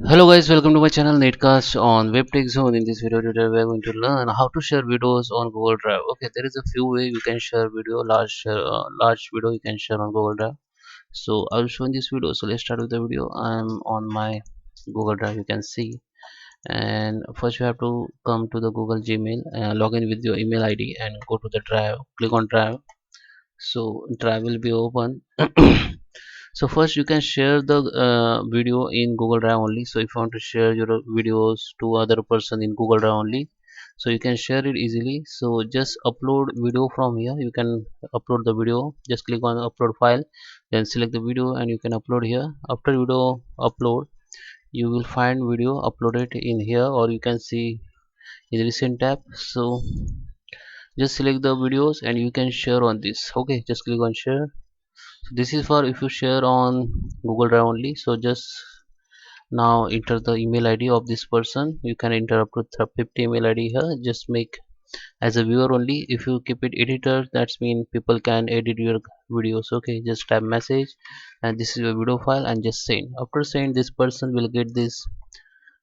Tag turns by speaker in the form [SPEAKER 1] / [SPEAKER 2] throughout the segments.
[SPEAKER 1] Hello guys, welcome to my channel Netcast on WebTech Zone. In this video today we are going to learn how to share videos on Google Drive. Okay, there is a few way you can share video, large video you can share on Google Drive. So I will show in this video. So let's start with the video. I'm on my Google Drive. You can see, and first you have to come to the Google Gmail, log in with your email ID, and go to the Drive. Click on Drive. So Drive will be open. So first you can share the video in Google Drive only. So if you want to share your videos to other person in Google Drive only, so you can share it easily. So just upload video from here. You can upload the video. Just click on upload file, then select the video and you can upload here. After video upload, you will find video uploaded in here, or you can see in recent tab. So just select the videos and you can share on this. Okay, just click on share. This is for if you share on Google Drive only. So just now enter the email ID of this person. You can enter up to 50 email ID here. Just make as a viewer only. If you keep it editor, that's mean people can edit your videos. Okay, just type message and this is your video file and just send. After send, this person will get this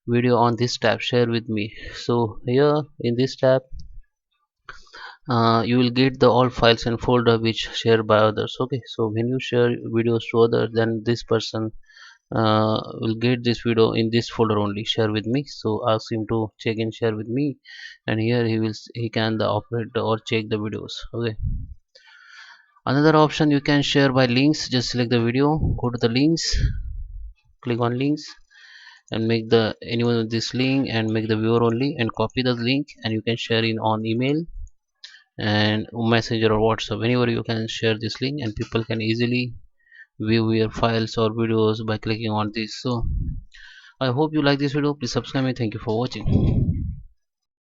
[SPEAKER 1] video on this tab, share with me. So here in this tab, you will get the all files and folder which shared by others. Okay, so when you share videos to others, then this person will get this video in this folder only, share with me. So ask him to check and share with me, and here he can the operate or check the videos. Okay, another option, you can share by links. Just select the video, go to the links, click on links and make the anyone with this link and make the viewer only, and copy the link and you can share in on email and messenger or WhatsApp. Anywhere you can share this link and people can easily view your files or videos by clicking on this. So I hope you like this video. Please subscribe me. Thank you for watching.